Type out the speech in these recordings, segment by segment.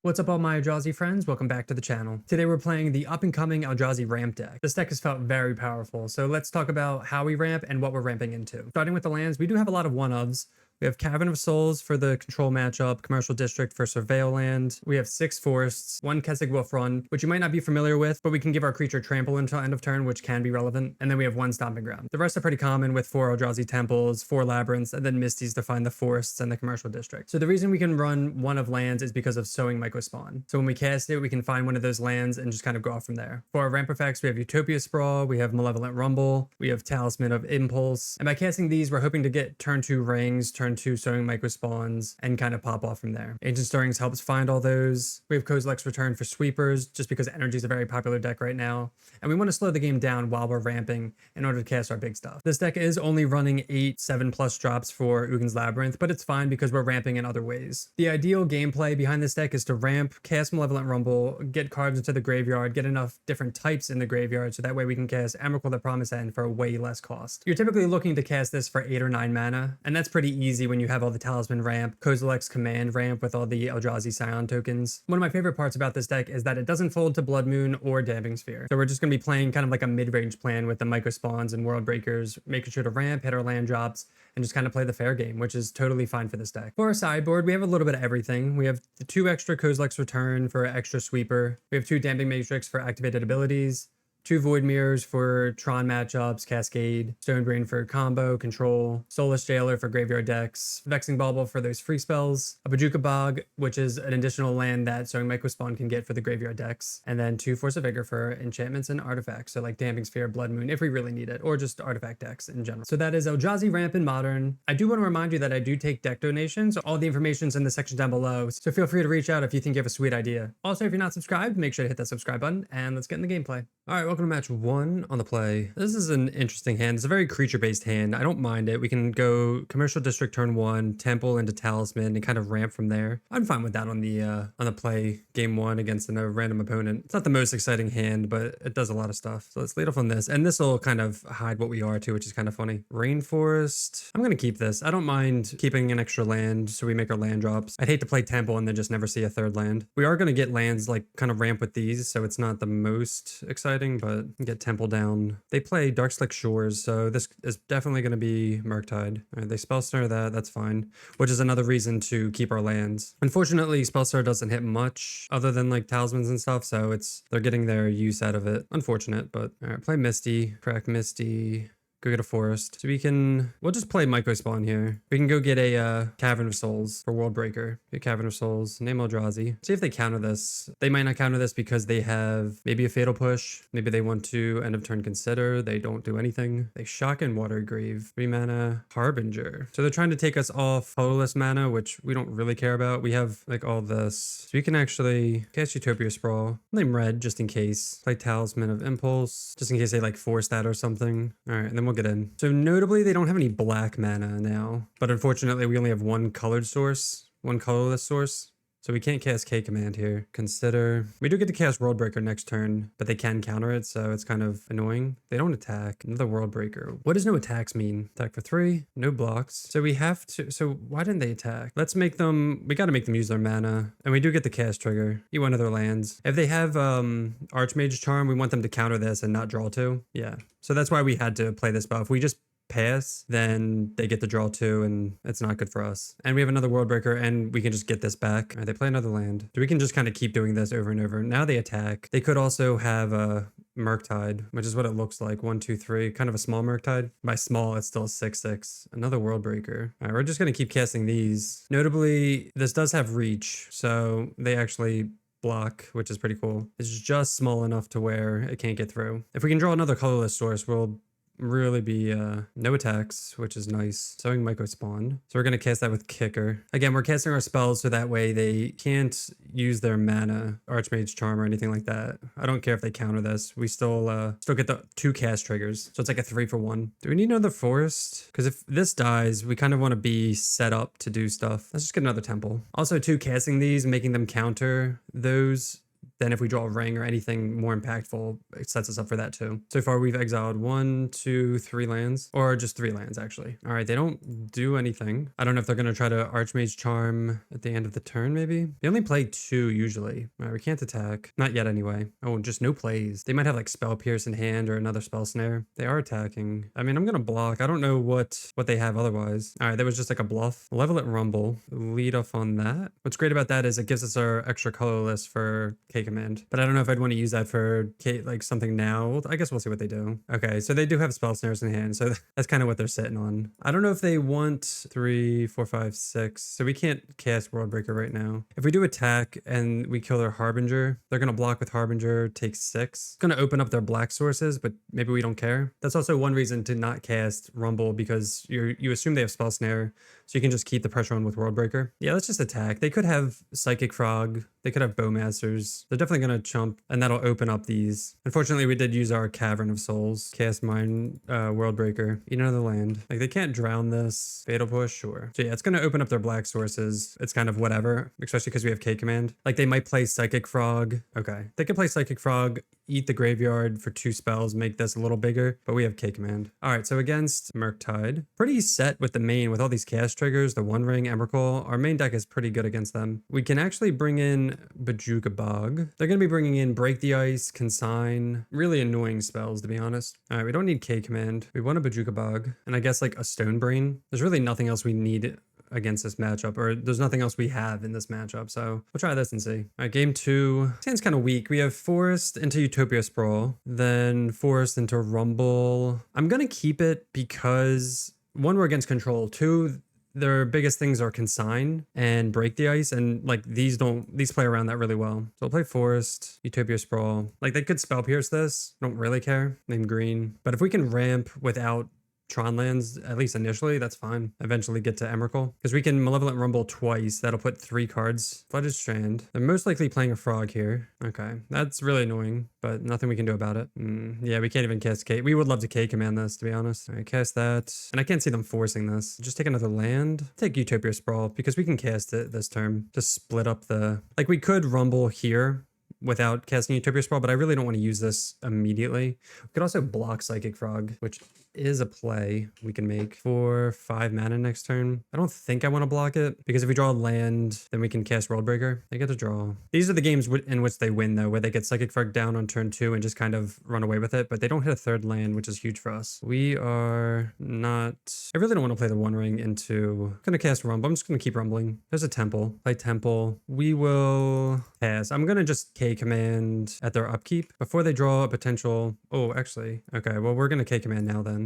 What's up all my Eldrazi friends, welcome back to the channel. Today we're playing the up-and-coming Eldrazi ramp deck. This deck has felt very powerful, so let's talk about how we ramp and what we're ramping into. Starting with the lands, we do have a lot of one-ofs. We have Cavern of Souls for the control matchup, Commercial District for Surveil land. We have 6 Forests, 1 Kessig Wolf Run, which you might not be familiar with, but we can give our creature Trample until end of turn, which can be relevant. And then we have 1 Stomping Ground. The rest are pretty common with 4 Eldrazi Temples, 4 Labyrinths, and then Misties to find the Forests and the Commercial District. So the reason we can run one of lands is because of Sowing Mycospawn. So when we cast it, we can find one of those lands and just kind of go off from there. For our ramp effects, we have Utopia Sprawl, we have Malevolent Rumble, we have Talisman of Impulse. And by casting these, we're hoping to get turn 2 Rings, turn 2 Sowing Mycospawn, spawns and kind of pop off from there. Ancient Stirrings helps find all those. We have Kozilek's Return for sweepers, just because energy is a very popular deck right now. And we want to slow the game down while we're ramping in order to cast our big stuff. This deck is only running 8 7+ drops for Ugin's Labyrinth, but it's fine because we're ramping in other ways. The ideal gameplay behind this deck is to ramp, cast Malevolent Rumble, get cards into the graveyard, get enough different types in the graveyard so that way we can cast Emrakul the Promised End for way less cost. You're typically looking to cast this for 8 or 9 mana, and that's pretty easy when you have all the Talisman ramp, Kozilek's Command ramp with all the Eldrazi Scion tokens. One of my favorite parts about this deck is that it doesn't fold to Blood Moon or Damping Sphere. So we're just going to be playing kind of like a mid-range plan with the Mycospawns and World Breakers, making sure to ramp, hit our land drops, and just kind of play the fair game, which is totally fine for this deck. For our sideboard, we have a little bit of everything. We have the 2 extra Kozilek's Return for extra sweeper. We have 2 Damping Matrix for activated abilities. 2 Void Mirrors for Tron matchups, Cascade, Stonebrain for combo, control, Soulless Jailer for graveyard decks, Vexing Bauble for those free spells, a Bajuka Bog, which is an additional land that Sowing Mycospawn can get for the graveyard decks, and then 2 Force of Vigor for enchantments and artifacts, so like Damping Sphere, Blood Moon, if we really need it, or just artifact decks in general. So that is Eldrazi Ramp in Modern. I do want to remind you that I do take deck donations. All the information's in the section down below, so feel free to reach out if you think you have a sweet idea. Also, if you're not subscribed, make sure to hit that subscribe button, and let's get in the gameplay. All right, welcome to match 1 on the play. This is an interesting hand. It's a very creature-based hand. I don't mind it. We can go Commercial District turn 1, Temple into Talisman, and kind of ramp from there. I'm fine with that on the play game 1 against a random opponent. It's not the most exciting hand, but it does a lot of stuff. So let's lead off on this, and this will kind of hide what we are too, which is kind of funny. Rainforest. I'm gonna keep this. I don't mind keeping an extra land so we make our land drops. I'd hate to play Temple and then just never see a 3rd land. We are gonna get lands like kind of ramp with these, so it's not the most exciting, but get Temple down. They play Darkslick Shores, so this is definitely going to be Murktide. All right, they spell snare that's fine, which is another reason to keep our lands. Unfortunately, spell snare doesn't hit much other than like talismans and stuff, so they're getting their use out of it. Unfortunate, but all right, play Misty, crack Misty. Go get a forest. So we'll just play Mycospawn here. We can go get a Cavern of Souls for World Breaker. Get Cavern of Souls, name Eldrazi. See if they counter this. They might not counter this because they have maybe a Fatal Push. Maybe they want to end of turn consider. They don't do anything. They shock in Watergrave. 3 mana Harbinger. So they're trying to take us off colorless mana, which we don't really care about. We have like all this. So we can actually cast Utopia Sprawl. Name red just in case. Play Talisman of Impulse. Just in case they like force that or something. All right, and then we'll get in. So notably, they don't have any black mana now, but unfortunately, we only have 1 colored source, 1 colorless source. So we can't cast K command here. Consider. We do get to cast World Breaker next turn, but they can counter it, so it's kind of annoying. They don't attack. Another World Breaker. What does no attacks mean? Attack for 3, no blocks. So we have to, so why didn't they attack? Let's make them, we gotta make them use their mana. And we do get the cast trigger. You one of their lands. If they have Archmage Charm, we want them to counter this and not draw 2. Yeah. So that's why we had to play this buff. We just pass, then they get to draw 2 and it's not good for us. And we have another World Breaker and we can just get this back. All right, they play another land. So we can just kind of keep doing this over and over. Now they attack. They could also have a Murktide, which is what it looks like. 1, 2, 3, kind of a small Murktide. By small, it's still 6/6. Another World Breaker. All right, we're just going to keep casting these. Notably, this does have reach, so they actually block, which is pretty cool. It's just small enough to where it can't get through. If we can draw another colorless source, we'll really be no attacks, which is nice. Sowing Mycospawn. So we're going to cast that with Kicker. Again, we're casting our spells so that way they can't use their mana, Archmage Charm or anything like that. I don't care if they counter this. We still get the 2 cast triggers. So it's like a 3 for 1. Do we need another forest? Because if this dies, we kind of want to be set up to do stuff. Let's just get another temple. Also, too, casting these, making them counter those then if we draw a ring or anything more impactful, it sets us up for that too. So far we've exiled 1, 2, 3 lands, or just 3 lands actually. All right, they don't do anything. I don't know if they're gonna try to Archmage Charm at the end of the turn maybe. They only play 2 usually. All right, we can't attack. Not yet anyway. Oh, just no plays. They might have like Spell Pierce in hand or another Spell Snare. They are attacking. I mean, I'm gonna block. I don't know what they have otherwise. All right, that was just like a bluff. Malevolent Rumble. Lead off on that. What's great about that is it gives us our extra colorless for K command. But I don't know if I'd want to use that for K, like something now. I guess we'll see what they do. Okay, so they do have Spell Snares in hand, so that's kind of what they're sitting on. I don't know if they want 3, 4, 5, 6. So we can't cast World Breaker right now. If we do attack and we kill their Harbinger, they're gonna block with Harbinger, take 6. It's gonna open up their black sources, but maybe we don't care. That's also one reason to not cast Rumble, because you assume they have Spell Snare, so you can just keep the pressure on with World Breaker. Yeah, let's just attack. They could have Psychic Frog. They could have Bowmasters. They're definitely going to chump, and that'll open up these. Unfortunately, we did use our Cavern of Souls. Cast Mine, World Breaker. Eat another land. Like, they can't drown this. Fatal Push, sure. So yeah, it's going to open up their black sources. It's kind of whatever, especially because we have K command. Like, they might play Psychic Frog. Okay. They could play Psychic Frog, eat the graveyard for 2 spells, make this a little bigger, but we have K command. All right, so against Murktide, pretty set with the main, with all these cast triggers, the One Ring, Emrakul. Our main deck is pretty good against them. We can actually bring in Bojuka Bog. They're going to be bringing in Break the Ice, Consign, really annoying spells, to be honest. All right, we don't need K command. We want a Bojuka Bog, and I guess like a Stone Brain. There's really nothing else we need against this matchup, or there's nothing else we have in this matchup, so we'll try this and see. All right, game 2. Stand's kind of weak. We have Forest into Utopia Sprawl, then Forest into Rumble. I'm gonna keep it because 1, we're against control. 2, their biggest things are Consign and Break the Ice, and like these play around that really well. So I'll play Forest, Utopia Sprawl. Like they could Spell Pierce this, don't really care, name green. But if we can ramp without Tron lands, at least initially, that's fine. Eventually get to Emrakul, because we can Malevolent Rumble twice. That'll put 3 cards. Flooded Strand. They're most likely playing a Frog here. Okay, that's really annoying, but nothing we can do about it. Yeah, we can't even cast K. We would love to K command this, to be honest. All right, cast that. And I can't see them forcing this. Just take another land. Take Utopia Sprawl, because we can cast it this turn. Just split up the... Like, we could Rumble here without casting Utopia Sprawl, but I really don't want to use this immediately. We could also block Psychic Frog, which is a play we can make for 5 mana next turn. I don't think I want to block it, because if we draw a land, then we can cast World Breaker. They get to draw. These are the games in which they win, though, where they get Psychic Frog down on turn 2 and just kind of run away with it, but they don't hit a 3rd land, which is huge for us. We are not... I really don't want to play the One Ring into... I'm going to cast Rumble. I'm just going to keep rumbling. There's a Temple. Play Temple. We will pass. I'm going to just K command at their upkeep before they draw a potential... Oh, actually. Okay, well, we're going to K command now then.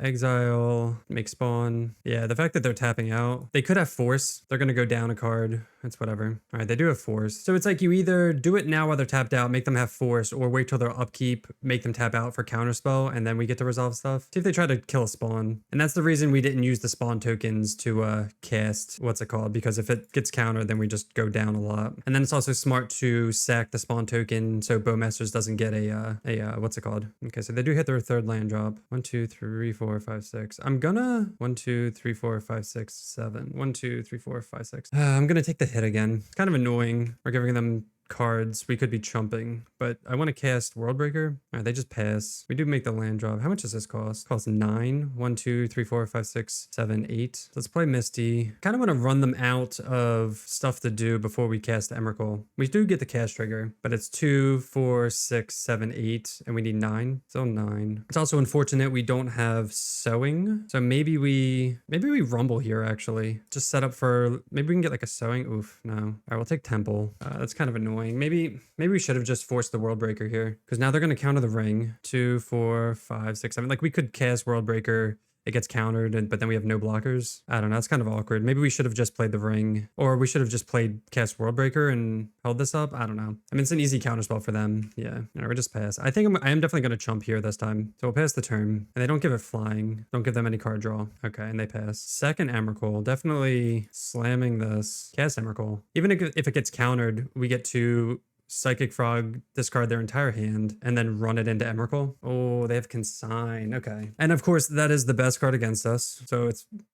Exile, Mycospawn. Yeah, the fact that they're tapping out, they could have Force. They're going to go down a card. It's whatever. All right, they do have Force. So it's like you either do it now while they're tapped out, make them have Force, or wait till they're upkeep, make them tap out for Counterspell, and then we get to resolve stuff. See if they try to kill a spawn. And that's the reason we didn't use the spawn tokens to cast, what's it called? Because if it gets countered, then we just go down a lot. And then it's also smart to sack the spawn token so Bowmasters doesn't get a what's it called? Okay, so they do hit their 3rd land drop. 1, 2, 3, 4, 5, 6. I'm gonna 1, 2, 3, 4, 5, 6, 7. 1, 2, 3, 4, 5, 6. I'm gonna take the hit again. It's kind of annoying. We're giving them cards. We could be chumping, but I want to cast World Breaker. All right, they just pass. We do make the land drop. How much does this cost? It costs 9. 1, 2, 3, 4, 5, 6, 7, 8. Let's play Misty. Kind of want to run them out of stuff to do before we cast Emrakul. We do get the cast trigger, but it's 2, 4, 6, 7, 8, and we need 9. So 9. It's also unfortunate we don't have Sowing, so maybe we Rumble here actually. Just set up for, maybe we can get like a Sowing. Oof, no. All right, we'll take Temple. That's kind of annoying. Maybe we should have just forced the World Breaker here, because now they're going to counter the ring. 2, 4, 5, 6, 7. Like we could cast World Breaker, it gets countered, but then we have no blockers. I don't know. It's kind of awkward. Maybe we should have just played the ring, or we should have just played cast World Breaker and held this up. I don't know. I mean, it's an easy counterspell for them. Yeah. All right, we'll just pass. I think I am definitely going to chump here this time. So we'll pass the turn, and they don't give it flying. Don't give them any card draw. Okay, and they pass. Second Emrakul. Definitely slamming this. Cast Emrakul. Even if it gets countered, we get to Psychic Frog, discard their entire hand, and then run it into Emrakul. Oh, they have Consign. Okay. And of course, that is the best card against us. So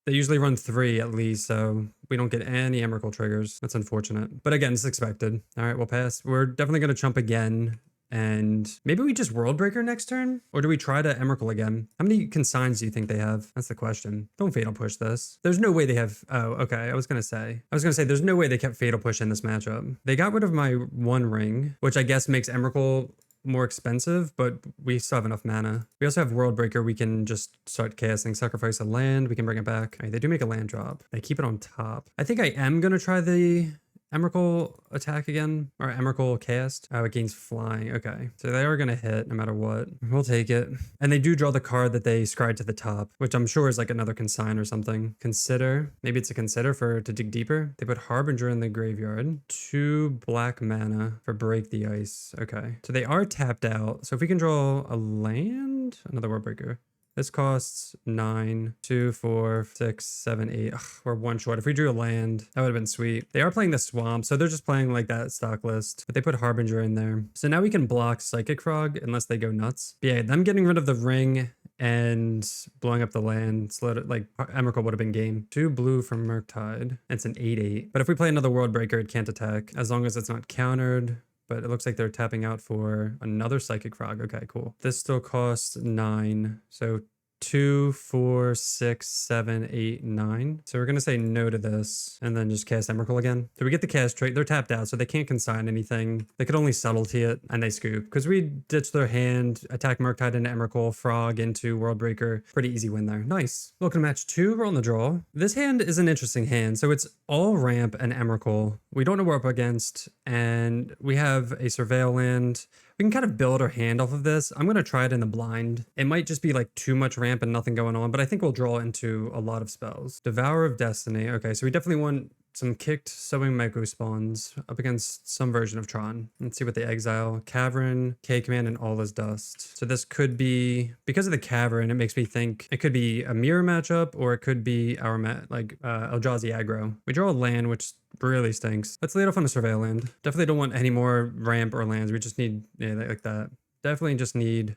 they usually run 3 at least, so we don't get any Emrakul triggers. That's unfortunate. But again, it's expected. All right, we'll pass. We're definitely going to chump again. And maybe we just World Breaker next turn? Or do we try to Emrakul again? How many consigns do you think they have? That's the question. Don't Fatal Push this. There's no way they have... Oh, okay. I was going to say there's no way they kept Fatal Push in this matchup. They got rid of my 1 ring, which I guess makes Emrakul more expensive, but we still have enough mana. We also have World Breaker. We can just start casting, sacrifice a land. We can bring it back. All right, they do make a land drop. They keep it on top. I think I am going to try the Emrakul attack again, or Emrakul cast. Oh, it gains flying. Okay, so they are going to hit no matter what. We'll take it. And they do draw the card that they scried to the top, which I'm sure is like another consign or something. Consider. Maybe it's a consider to dig deeper. They put Harbinger in the graveyard. 2 black mana for Break the Ice. Okay, so they are tapped out. So if we can draw a land, another World Breaker. This costs 9, 2, 4, 6, 7, 8. Ugh, we're 1 short. If we drew a land, that would have been sweet. They are playing the swamp, so they're just playing like that stock list. But they put Harbinger in there. So now we can block Psychic Frog unless they go nuts. But yeah, them getting rid of the ring and blowing up the land, like Emrakul would have been game. 2 blue from Frogtide. It's an 8/8. But if we play another World Breaker, it can't attack as long as it's not countered. But it looks like they're tapping out for another Psychic Frog. Okay, cool. This still costs 9. So 2, 4, 6, 7, 8, 9. So we're going to say no to this and then just cast Emrakul again. So we get the cast trait. They're tapped out, so they can't consign anything. They could only subtlety it and they scoop. Because we ditch their hand, attack Murktide into Emrakul, Frog into World Breaker. Pretty easy win there. Nice. Welcome to match 2. We're on the draw. This hand is an interesting hand. So it's all ramp and Emrakul. We don't know what we're up against. And we have a Surveil land. We can kind of build our hand off of this. I'm going to try it in the blind. It might just be like too much ramp and nothing going on, but I think we'll draw into a lot of spells. Devourer of Destiny. Okay, so we definitely want some kicked Sowing Mycospawns up against some version of Tron. Let's see what they exile. Cavern, K-Command, and All Is Dust. So this could be, because of the Cavern, it makes me think it could be a mirror matchup, or it could be our Eldrazi Aggro. We draw a land, which really stinks. Let's lay it off on a Surveil land. Definitely don't want any more ramp or lands. We just need, yeah, like that. Definitely just need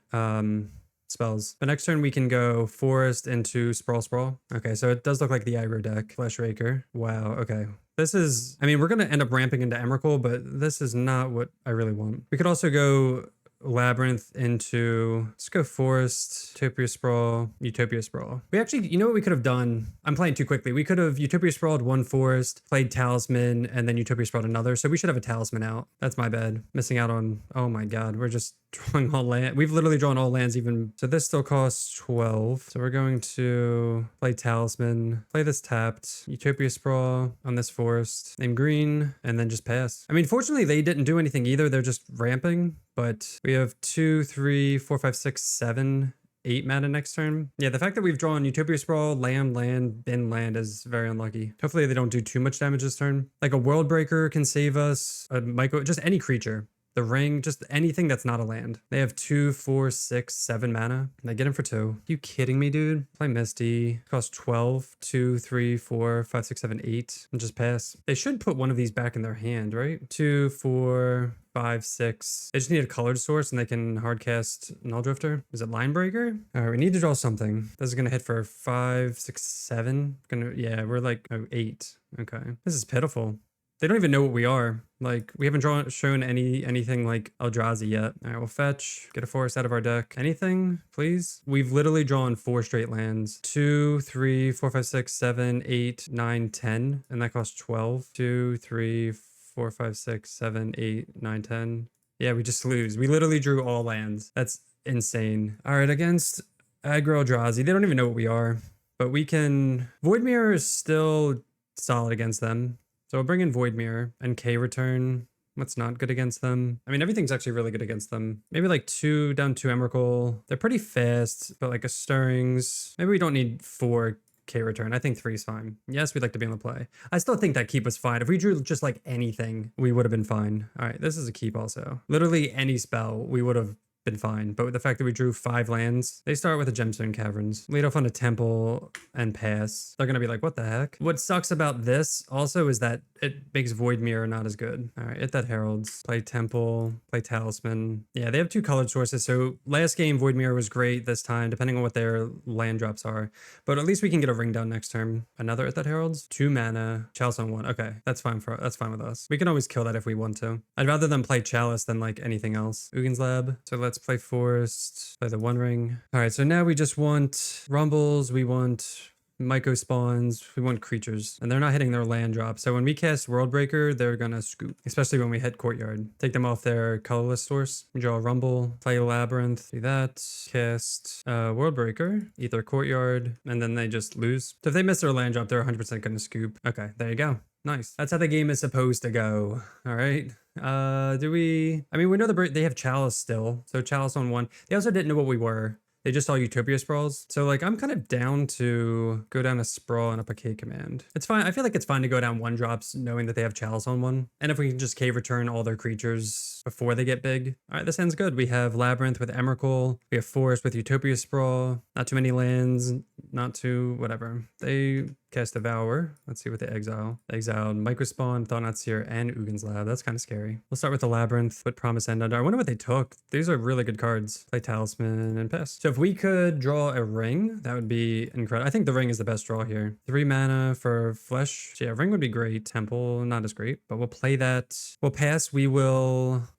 spells. But next turn we can go Forest into Sprawl. Okay, so it does look like the aggro deck. Flesh Raker. Wow, okay. This is, I mean, we're going to end up ramping into Emrakul, but this is not what I really want. We could also go Labyrinth into, let's go Forest, Utopia Sprawl. We actually, you know what we could have done? I'm playing too quickly. We could have Utopia Sprawled 1 Forest, played Talisman, and then Utopia Sprawled another. So we should have a Talisman out. That's my bad. Missing out on, oh my God, we're just drawing all land. We've literally drawn all lands even. So this still costs 12. So we're going to play Talisman, play this tapped, Utopia Sprawl on this Forest, name green, and then just pass. I mean, fortunately, they didn't do anything either. They're just ramping, but we have 2, 3, 4, 5, 6, 7, 8 mana next turn. Yeah, the fact that we've drawn Utopia Sprawl, land, then land is very unlucky. Hopefully they don't do too much damage this turn. Like a World Breaker can save us, a Myco, just any creature. The ring, just anything that's not a land. They have 2, 4, 6, 7 mana. And I get him for 2. Are you kidding me, dude? Play Misty. Cost 12. 2, 3, 4, 5, 6, 7, 8. And just pass. They should put one of these back in their hand, right? 2, 4, 5, 6. They just need a colored source and they can hardcast Null Drifter. Is it Line Breaker? All right, we need to draw something. This is gonna hit for 5, 6, 7. Yeah, we're like 8. Okay. This is pitiful. They don't even know what we are. Like, we haven't shown anything like Eldrazi yet. All right, we'll fetch, get a forest out of our deck. Anything, please? We've literally drawn 4 straight lands. 2, 3, 4, 5, 6, 7, 8, 9, 10. And that costs 12. 2, 3, 4, 5, 6, 7, 8, 9, 10. Yeah, we just lose. We literally drew all lands. That's insane. All right, against Aggro Eldrazi, they don't even know what we are. But we can... Void Mirror is still solid against them. So we'll bring in Void Mirror and K return. What's not good against them? I mean, everything's actually really good against them. Maybe like 2 down 2 Emrakul. They're pretty fast, but like a Stirrings. Maybe we don't need 4 K return. I think 3 is fine. Yes, we'd like to be on the play. I still think that keep was fine. If we drew just like anything, we would have been fine. All right, this is a keep also. Literally any spell, we would have been fine. But with the fact that we drew 5 lands, they start with the Gemstone Caverns. Lead off on a Temple and pass. They're going to be like, what the heck? What sucks about this also is that it makes Void Mirror not as good. All right, hit that Heralds. Play Temple, play Talisman. Yeah, they have 2 colored sources. So last game, Void Mirror was great this time, depending on what their land drops are. But at least we can get a ring down next turn. Another hit that Heralds. 2 mana. Chalice on 1. Okay, that's fine with us. We can always kill that if we want to. I'd rather them play Chalice than like anything else. Ugin's Lab. So let's play Forest. Play the One Ring. All right, so now we just want Rumbles. We want Mycospawns, we want creatures, and they're not hitting their land drop. So when we cast Worldbreaker, they're gonna scoop, especially when we hit Courtyard. Take them off their colorless source. We draw a Rumble, play Labyrinth, do that, cast Worldbreaker, eat their Courtyard, and then they just lose. So if they miss their land drop, they're 100% gonna scoop. Okay, there you go. Nice. That's how the game is supposed to go. All right. I mean, we know they have Chalice still. So Chalice on 1. They also didn't know what we were. They just saw Utopia Sprawls. So like, I'm kind of down to go down a Sprawl and up a K command. It's fine. I feel like it's fine to go down 1-drops knowing that they have Chalice on 1. And if we can just Cave Return all their creatures before they get big. All right, this ends good. We have Labyrinth with Emrakul. We have Forest with Utopia Sprawl. Not too many lands. Not too whatever. They cast Devour. Let's see what they exile. They exiled Mycospawn, Thought-Knot Seer, and Ugin's Lab. That's kind of scary. We'll start with the Labyrinth. Put Promise End under. I wonder what they took. These are really good cards. Play Talisman and pass. So if we could draw a ring, that would be incredible. I think the ring is the best draw here. 3 mana for Flesh. So yeah, ring would be great. Temple, not as great, but we'll play that. We'll pass. We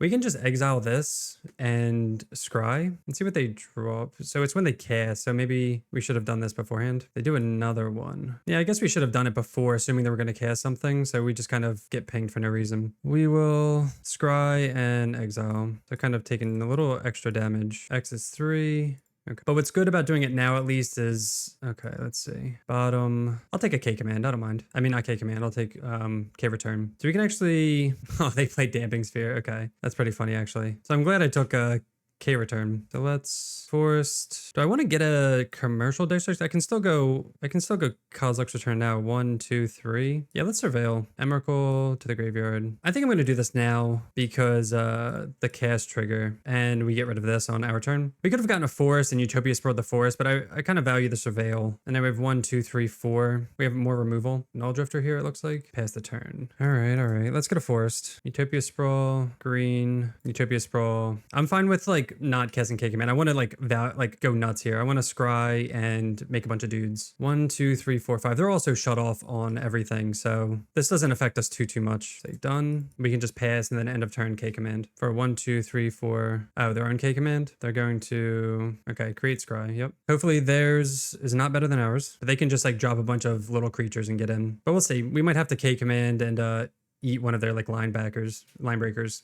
can just exile this and scry and see what they draw. So it's when they cast. So maybe we should have done this beforehand. They do another one. Yeah, I guess we should have done it before, assuming they were going to cast something. So we just kind of get pinged for no reason. We will scry and exile. So kind of taking a little extra damage. X is 3. Okay. But what's good about doing it now at least is, okay, let's see. Bottom, I'll take a K command, I don't mind. I mean, not K command, I'll take K return. So we can actually, oh, they played Damping Sphere. Okay, that's pretty funny actually. So I'm glad I took a K return. So let's Forest. Do I want to get a commercial deck search? I can still go Kozilek's Return now. 1, 2, 3. Yeah, let's Surveil. Emrakul to the graveyard. I think I'm going to do this now because the cast trigger and we get rid of this on our turn. We could have gotten a Forest and Utopia Sprawled the Forest, but I kind of value the Surveil. And then we have 1, 2, 3, 4. We have more removal. Null Drifter here, it looks like. Pass the turn. All right. Let's get a Forest. Utopia Sprawl, green, Utopia Sprawl. I'm fine with like not casting K command. I want to like go nuts here. I want to scry and make a bunch of dudes. 1, 2, 3, 4, 5. They're also shut off on everything, so this doesn't affect us too much. Say done. We can just pass and then end of turn K command for 1, 2, 3, 4. Oh, their own K command. They're going to create scry. Yep. Hopefully theirs is not better than ours, but they can just like drop a bunch of little creatures and get in. But we'll see. We might have to K command and eat one of their like line breakers,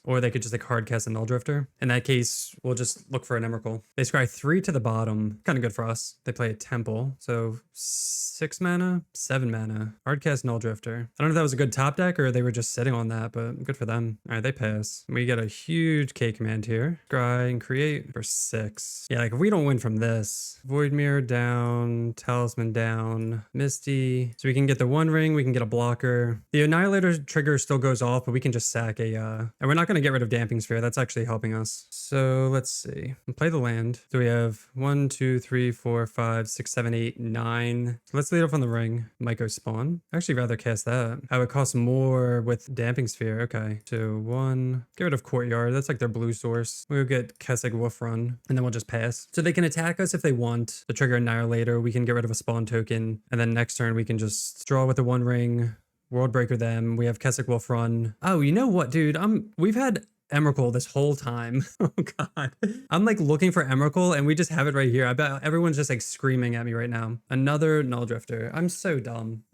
or they could just like hard cast a Null Drifter. In that case, we'll just look for an Emrakul. They scry 3 to the bottom, kind of good for us. They play a Temple, so 6 mana, 7 mana, hard cast Null Drifter. I don't know if that was a good top deck or they were just sitting on that, but good for them. All right, they pass. We get a huge K command here. Scry and create for 6. Yeah, like if we don't win from this, Void Mirror down, Talisman down, Misty. So we can get the One Ring, we can get a blocker. The Annihilator trigger still goes off, but we can just sack and we're not going to get rid of Damping Sphere. That's actually helping us. So let's see. We'll play the land. So we have 1, 2, 3, 4, 5, 6, 7, 8, 9. So let's lead off on the ring. Mycospawn. Actually rather cast that. Oh, it costs more with Damping Sphere. Okay. 2, 1. Get rid of Courtyard. That's like their blue source. We'll get Keswick Wolf Run and then we'll just pass. So they can attack us if they want. The trigger Annihilator. We can get rid of a spawn token. And then next turn we can just draw with the One Ring. Worldbreaker them. We have Keswick Wolf Run. Oh, you know what, dude? We've had Emrakul this whole time. Oh god. I'm like looking for Emrakul and we just have it right here. I bet everyone's just like screaming at me right now. Another Null Drifter. I'm so dumb.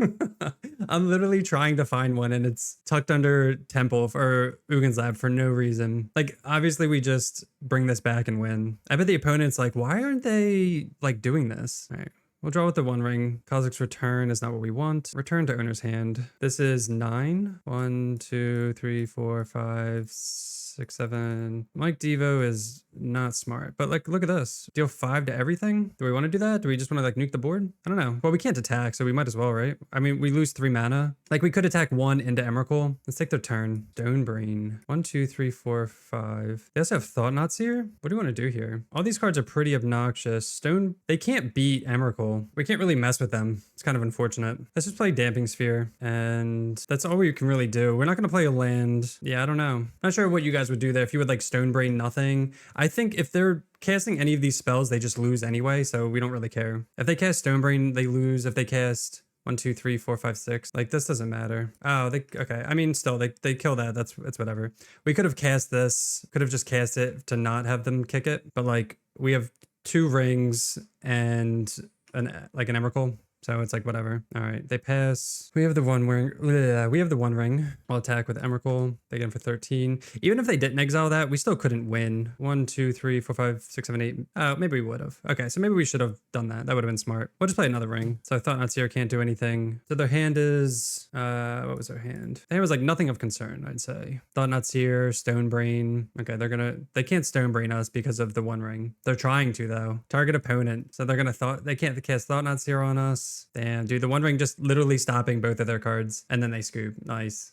I'm literally trying to find one and it's tucked under Temple or Ugin's Lab for no reason. Like obviously we just bring this back and win. I bet the opponent's like, why aren't they like doing this? All right. We'll draw with the One Ring. Kozilek's Return is not what we want. Return to owner's hand. This is 9. 1, 2, 3, 4, 5, 6, 7. Like DeVo is not smart, but like, look at this. Deal 5 to everything. Do we want to do that? Do we just want to like nuke the board? I don't know. Well, we can't attack, so we might as well, right? I mean, we lose 3 mana. Like we could attack 1 into Emrakul. Let's take their turn. Stonebrain. 1, 2, 3, 4, 5. They also have Thought-Knots here. What do you want to do here? All these cards are pretty obnoxious. They can't beat Emrakul. We can't really mess with them. It's kind of unfortunate. Let's just play Damping Sphere, and that's all we can really do. We're not going to play a land. Yeah, I don't know. Not sure what you guys would do there. If you would like Stonebrain nothing. I think if they're casting any of these spells, they just lose anyway, so we don't really care. If they cast Stonebrain, they lose. If they cast 1, 2, 3, 4, 5, 6. Like, this doesn't matter. Oh, okay. I mean, still, they kill that. It's whatever. We could have cast this. Could have just cast it to not have them kick it. But, like, we have 2 rings and an Emrakul. So it's like whatever. All right, they pass. We have the one ring. We have the 1 ring. I'll attack with Emrakul. They get him for 13. Even if they didn't exile that, we still couldn't win. 1, 2, 3, 4, 5, 6, 7, 8. Oh, maybe we would have. Okay, so maybe we should have done that. That would have been smart. We'll just play another ring. So Thought-Knots here can't do anything. So their hand is what was their hand? Their hand was like nothing of concern, I'd say. Thought-Knots here, Stonebrain. Okay, they can't Stonebrain us because of the 1 ring. They're trying to though. Target opponent. So they're gonna they can't cast Thought-Knots here on us. Damn, dude, the 1 ring just literally stopping both of their cards. And then they scoop. Nice.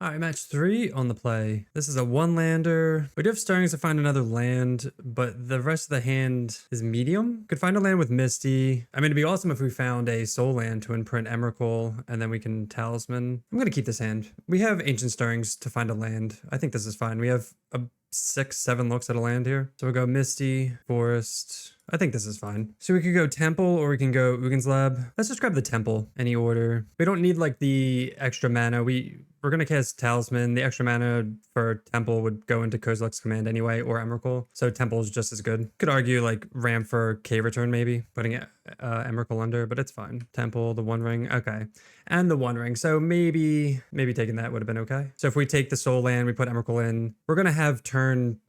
All right, match 3 on the play. This is a 1-lander. We do have Stirrings to find another land, but the rest of the hand is medium. Could find a land with Misty. I mean, it'd be awesome if we found a soul land to imprint Emrakul, and then we can talisman. I'm going to keep this hand. We have Ancient Stirrings to find a land. I think this is fine. We have a 6, 7 looks at a land here. So we'll go Misty, Forest. I think this is fine. So we could go Temple or we can go Ugin's Lab. Let's just grab the Temple, any order. We don't need like the extra mana. We're going to cast Talisman. The extra mana for Temple would go into Kozilek's command anyway, or Emrakul. So Temple is just as good. Could argue like ramp for K return maybe, putting Emrakul under, but it's fine. Temple, the 1 ring. Okay. And the 1 ring. So maybe taking that would have been okay. So if we take the soul land, we put Emrakul in, we're going to have turn...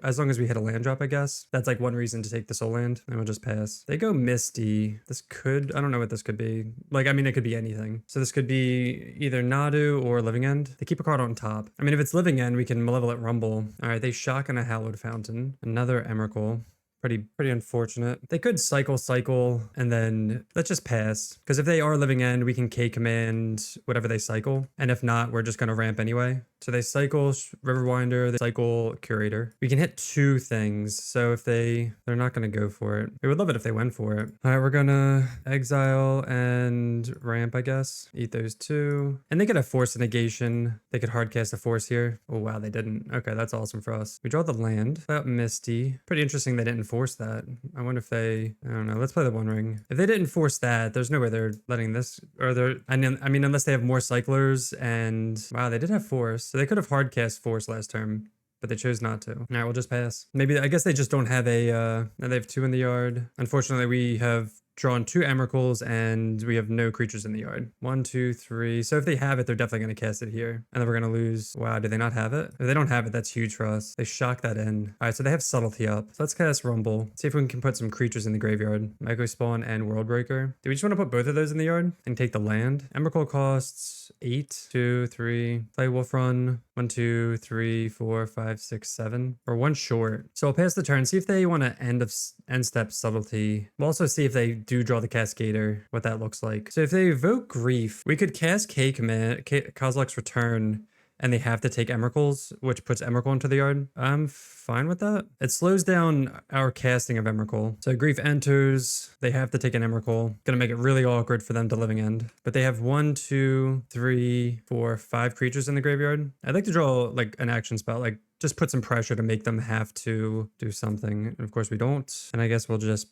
as long as we hit a land drop, I guess. That's like 1 reason to take the soul land, and we'll just pass. They go Misty. This could, I don't know what this could be. Like, I mean, it could be anything. So this could be either Nadu or Living End. They keep a card on top. I mean, if it's Living End, we can Malevolent Rumble. All right, they shotgun a Hallowed Fountain. Another Emrakul. Pretty unfortunate. They could cycle, and then let's just pass. Because if they are Living End, we can K command whatever they cycle. And if not, we're just going to ramp anyway. So they cycle Riverwinder, they cycle Curator. We can hit 2 things. So if they're not going to go for it. We would love it if they went for it. All right, we're going to exile and ramp, I guess. Eat those 2. And they could have Force Negation. They could hardcast a Force here. Oh, wow, they didn't. Okay, that's awesome for us. We draw the land. About Misty. Pretty interesting they didn't force that. I wonder if I don't know. Let's play the 1 ring. If they didn't force that, there's no way they're letting this, or I mean, unless they have more cyclers, and wow, they did have Force. So they could have hardcast Force last turn, but they chose not to. All right, we'll just pass. Maybe, I guess they just don't have they have 2 in the yard. Unfortunately, we have drawn 2 Emrakuls and we have no creatures in the yard. 1, 2, 3. So if they have it, they're definitely going to cast it here. And then we're going to lose. Wow, do they not have it? If they don't have it, that's huge for us. They shock that in. All right, so they have Subtlety up. So let's cast Rumble. See if we can put some creatures in the graveyard. Mycospawn and Worldbreaker. Do we just want to put both of those in the yard and take the land? Emrakul costs 8, 2, 3. Play Wolf Run. 1, 2, 3, 4, 5, 6, 7. Or 1 short. So I'll pass the turn. See if they want to end step Subtlety. We'll also see if they do draw the Cascader, what that looks like. So if they evoke Grief, we could cast K command, Kozilek's Return, and they have to take Emrakuls, which puts Emrakul into the yard. I'm fine with that. It slows down our casting of Emrakul. So Grief enters, they have to take an Emrakul. Gonna make it really awkward for them to Living End. But they have 1, 2, 3, 4, 5 creatures in the graveyard. I'd like to draw like an action spell, like just put some pressure to make them have to do something. And of course we don't. And I guess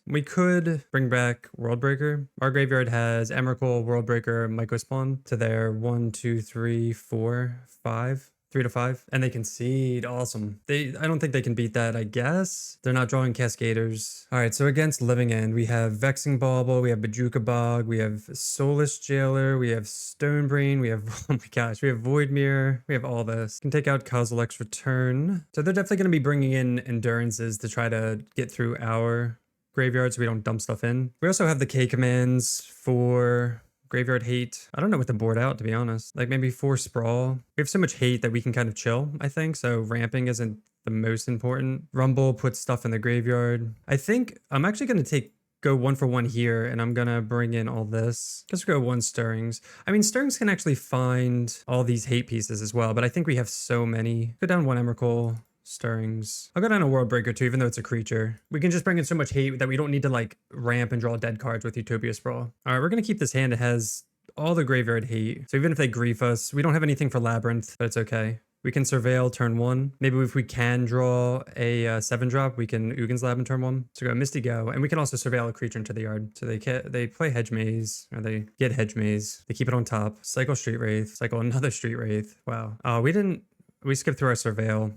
we could bring back Worldbreaker. Our graveyard has Emrakul, Worldbreaker, Mycospawn to their 1, 2, 3, 4, 5. 3 to 5, and they concede. Awesome. I don't think they can beat that, I guess. They're not drawing Cascaders. All right, so against Living End, we have Vexing Bauble, we have Bajuka Bog, we have Soulless Jailer, we have Stonebrain, we have, oh my gosh, we have Voidmere, we have all this. Can take out Kozilek's Return. So they're definitely going to be bringing in Endurances to try to get through our graveyard so we don't dump stuff in. We also have the K commands for Graveyard hate. I don't know what to board out, to be honest. Like maybe 4 sprawl. We have so much hate that we can kind of chill, I think. So ramping isn't the most important. Rumble puts stuff in the graveyard. I think I'm actually going to go 1 for 1 here, and I'm gonna bring in all this. Just go 1 Stirrings. I mean, Stirrings can actually find all these hate pieces as well, but I think we have so many. Go down 1 Emrakul. Stirrings. I'll go down a World Breaker too, even though it's a creature. We can just bring in so much hate that we don't need to like ramp and draw dead cards with Utopia Sprawl. All right, we're gonna keep this hand. It has all the graveyard hate. So even if they grief us, we don't have anything for Labyrinth, but it's okay. We can Surveil turn 1. Maybe if we can draw a 7-drop, we can Ugin's Lab in turn 1. So go Misty Go, and we can also Surveil a creature into the yard. So they play Hedge Maze, or they get Hedge Maze. They keep it on top. Cycle Street Wraith. Cycle another Street Wraith. Wow. Oh, we skipped through our Surveil.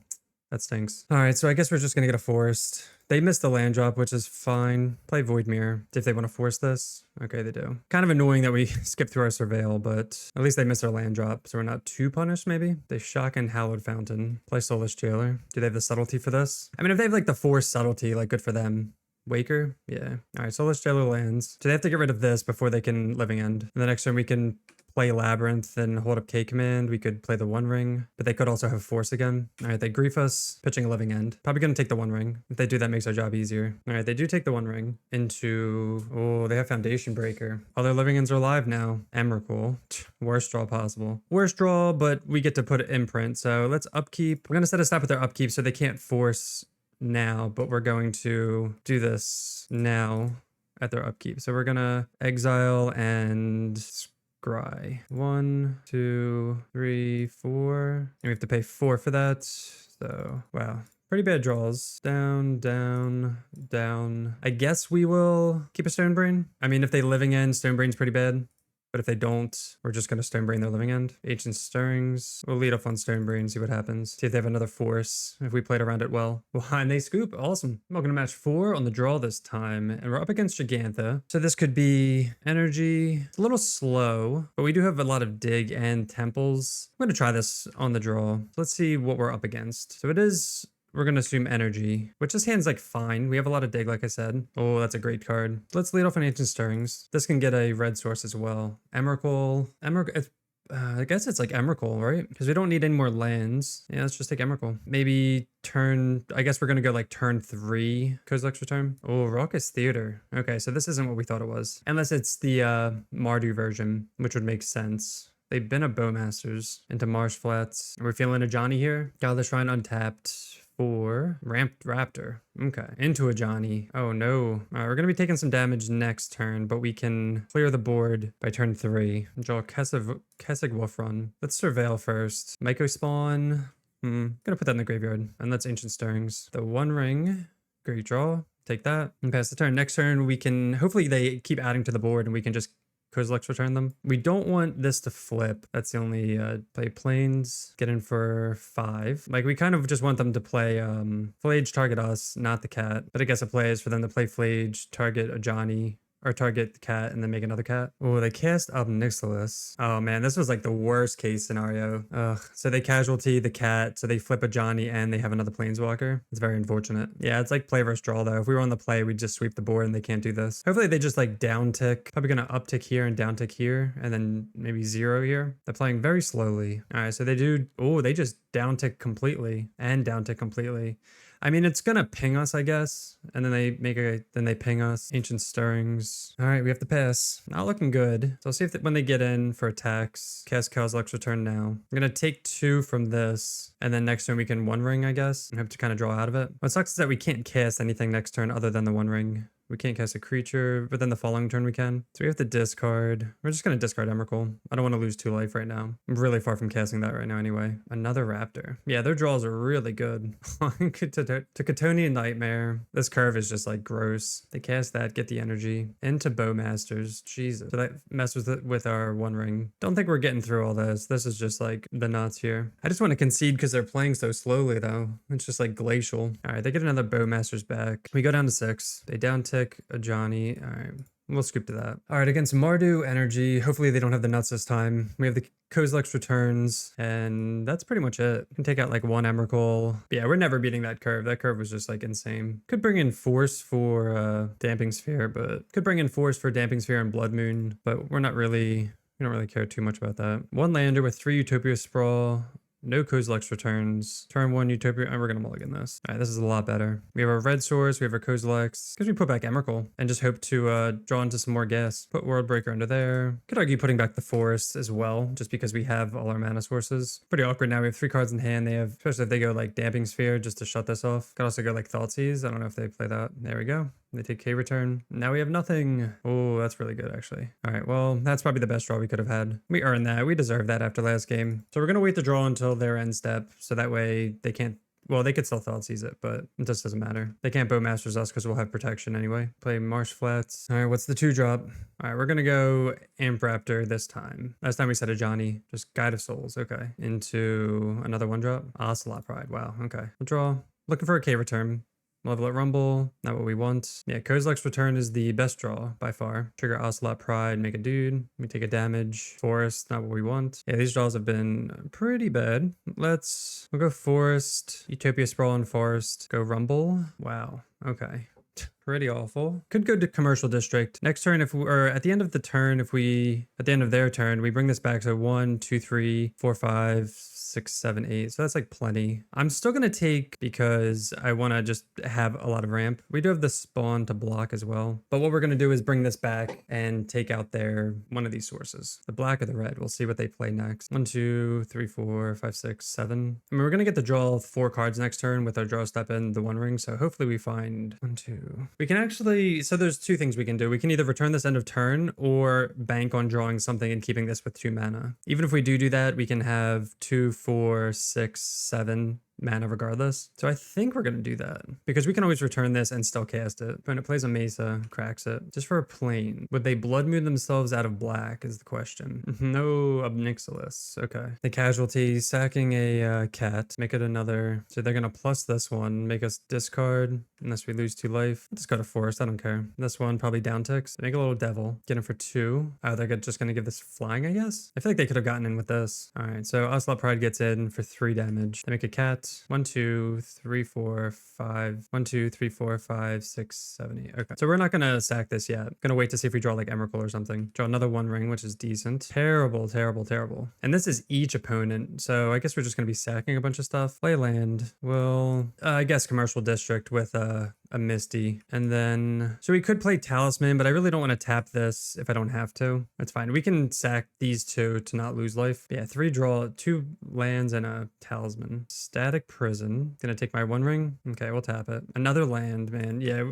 That stinks. All right, so I guess we're just going to get a forest. They missed the land drop, which is fine. Play Void Mirror if they want to force this. Okay, they do. Kind of annoying that we skipped through our Surveil, but at least they missed our land drop, so we're not too punished, maybe. They shock and Hallowed Fountain. Play Soulless Jailer. Do they have the subtlety for this? I mean, if they have like the forced subtlety, like good for them. Waker? Yeah. All right, Soulless Jailer lands. So they have to get rid of this before they can Living End. And the next turn we can play Labyrinth and hold up K Command. We could play the One Ring, but they could also have Force again. All right, they grief us, pitching a Living End. Probably gonna take the One Ring. If they do, that makes our job easier. All right, they do take the One Ring into, oh, they have Foundation Breaker. All their Living Ends are alive now. Emrakul. Worst draw possible. Worst draw, but we get to put Imprint. So let's upkeep. We're gonna set a stop with their upkeep so they can't force now, but we're going to do this now at their upkeep. So we're gonna exile and scry. 1, 2, 3, 4. And we have to pay 4 for that. So wow. Pretty bad draws. Down, down, down. I guess we will keep a Stonebrain. I mean, if they Living End, Stonebrain's pretty bad. But if they don't, we're just going to Stonebrain their Living End. Ancient Stirrings. We'll lead off on Stonebrain, see what happens. See if they have another Force, if we played around it well. And they scoop. Awesome. Welcome to match 4 on the draw this time. And we're up against Gigantha. So this could be Energy. It's a little slow, but we do have a lot of Dig and Temples. I'm going to try this on the draw. So let's see what we're up against. So it is... We're going to assume Energy, which this hand's like fine. We have a lot of Dig, like I said. Oh, that's a great card. Let's lead off on Ancient Stirrings. This can get a red source as well. Emrakul. I guess it's like Emrakul, right? Because we don't need any more lands. Yeah, let's just take Emrakul. Maybe I guess we're going to go like turn 3. Kozilek's Return. Oh, Raucous Theater. Okay, so this isn't what we thought it was. Unless it's the Mardu version, which would make sense. They've been a Bowmasters into Marsh Flats. We're feeling a Johnny here. Gather Shrine untapped. Ramped Raptor. Okay. Into a Johnny. Oh no. We're going to be taking some damage next turn, but we can clear the board by turn 3. Draw Kessig Wolf Run. Let's Surveil first. Mycospawn. Gonna put that in the graveyard. And that's Ancient Stirrings. The One Ring. Great draw. Take that. And pass the turn. Next turn we can, hopefully they keep adding to the board and we can just Kozilek's Return them. We don't want this to flip. That's the only play Plains, get in for 5. Like we kind of just want them to play Flage, target us, not the cat. But I guess a play is for them to play Flage, target a Johnny, or target the cat and then make another cat. Oh, they cast Obnixilis. Oh man, this was like the worst case scenario. Ugh. So they casualty the cat, so they flip a Johnny and they have another Planeswalker. It's very unfortunate. Yeah, it's like play versus draw though. If we were on the play, we'd just sweep the board and they can't do this. Hopefully they just like down tick. Probably gonna up tick here and down tick here and then maybe 0 here. They're playing very slowly. All right, so they do, oh, they just down tick completely and down tick completely. I mean, it's gonna ping us, I guess. And then they ping us. Ancient Stirrings. All right, we have to pass. Not looking good. So I'll see if when they get in for attacks, cast Kozilek's Return now. I'm gonna take 2 from this. And then next turn we can One Ring, I guess, and hope to kind of draw out of it. What sucks is that we can't cast anything next turn other than the One Ring. We can't cast a creature, but then the following turn we can. So we have to discard. We're just going to discard Emrakul. I don't want to lose 2 life right now. I'm really far from casting that right now anyway. Another Raptor. Yeah, their draws are really good. to Catonian Nightmare. This curve is just like gross. They cast that, get the energy. Into Bowmasters. Jesus. So that messes with our One Ring. Don't think we're getting through all this. This is just like the nuts here. I just want to concede because they're playing so slowly though. It's just like glacial. All right, they get another Bowmasters back. We go down to 6. They down tick a Johnny. All right. We'll scoop to that. All right, against Mardu Energy, hopefully they don't have the nuts this time. We have the Kozilek's Returns, and that's pretty much it. We can take out like one Emrakul. But yeah, we're never beating that curve. That curve was just like insane. Could bring in Force for Damping Sphere, but could bring in Force for Damping Sphere and Blood Moon, but we're not really, we don't really care too much about that. One lander with 3 Utopia Sprawl. No Kozilek's Returns. Turn 1 Utopia. And we're going to mulligan this. All right, this is a lot better. We have our red source. We have our Kozilek's. Because we put back Emrakul and just hope to draw into some more gas. Put World Breaker under there. Could argue putting back the Forest as well, just because we have all our mana sources. Pretty awkward now. We have 3 cards in hand. They have, especially if they go like Damping Sphere just to shut this off. Could also go like Thoughtseize. I don't know if they play that. There we go. They take K return. Now we have nothing. Oh, that's really good, actually. All right, well, that's probably the best draw we could have had. We earned that. We deserved that after last game. So we're going to wait to draw until their end step. So that way they can't, well, they could still Thoughtseize it, but it just doesn't matter. They can't Bowmasters us because we'll have protection anyway. Play Marsh Flats. All right, what's the 2-drop? All right, we're going to go Amp Raptor this time. Last time we said a Johnny, just Guide of Souls. Okay. Into another 1-drop. Ocelot Pride. Wow. Okay. We'll draw. Looking for a K return. Malevolent Rumble, not what we want. Yeah, Kozilek's Return is the best draw by far. Trigger Ocelot Pride, make a dude. We take a damage. Forest, not what we want. Yeah, these draws have been pretty bad. We'll go Forest, Utopia Sprawl and Forest. Go Rumble. Wow, okay. Pretty awful. Could go to Commercial District. Next turn, if we, or at the end of the turn, if we, at the end of their turn, we bring this back. So 1, 2, 3, 4, 5, 6, 7, 8. So that's like plenty. I'm still going to take because I want to just have a lot of ramp. We do have the spawn to block as well. But what we're going to do is bring this back and take out their one of these sources. The black or the red. We'll see what they play next. 1, 2, 3, 4, 5, 6, 7. I mean, we're going to get to draw 4 cards next turn with our draw step and the One Ring. So hopefully we find 1, 2. We can actually, so there's 2 things we can do. We can either return this end of turn or bank on drawing something and keeping this with 2 mana. Even if we do that, we can have 2, 4, 6, 7 mana regardless. So I think we're going to do that because we can always return this and still cast it. When it plays a Mesa, cracks it. Just for a plane. Would they Blood Moon themselves out of black is the question. No Obnixilis. Okay. The casualty, sacking a cat, make it another. So they're going to plus this one, make us discard unless we lose 2 life. Discard a Forest, I don't care. This one probably down ticks. Make a little devil. Get him for 2. Oh, they're just going to give this flying, I guess? I feel like they could have gotten in with this. All right, so Ocelot Pride gets in for 3 damage. They make a cat. 1, 2, 3, 4, 5. 1, 2, 3, 4, 5, 6, 7, 8. Okay. So we're not going to sack this yet. Gonna wait to see if we draw like Emrakul or something. Draw another One Ring, which is decent. Terrible, terrible, terrible. And this is each opponent. So I guess we're just going to be sacking a bunch of stuff. Play land. Well, I guess Commercial District with a Misty. And then, so we could play Talisman, but I really don't want to tap this if I don't have to. That's fine. We can sack these 2 to not lose life. But yeah, 3 draw, 2 lands and a Talisman. Static Prison. Gonna take my One Ring. Okay, we'll tap it. Another land, man. Yeah,